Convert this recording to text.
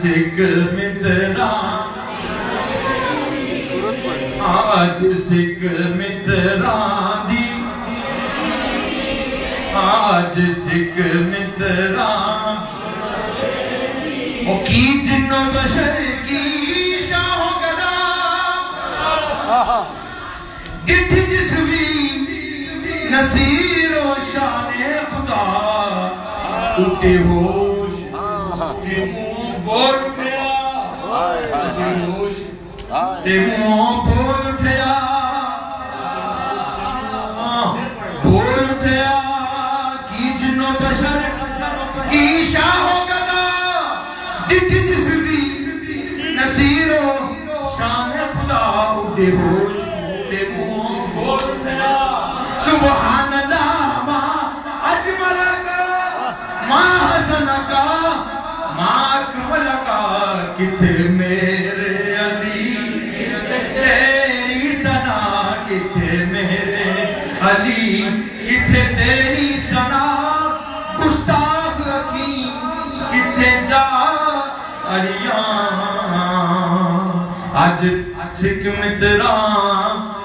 سکھ متراں آج سکھ متراں دی آج سکھ متراں او کی جن و بشر کی شاہ و گدا گٹھ جس بھی نصیر و شان خدا اٹھے ہوش کہ منہ بول اٹھیا اٹھے ہوش کہ منہ بول اٹھیا بول اٹھیا کی جن و بشر کی شاہ و گدا گٹھ جس بھی نصیر و شان خدا اٹھے ہوش کہ منہ بول اٹھیا سبحان اللہ ما اجمل کا ما حسن کا ما اکمل کا کتھے میرے علی تیری ثنا کتھے میرے علی کتھے تیری ثنا گستاخ رکھی کتھے جا علیاں آج سکھ متراں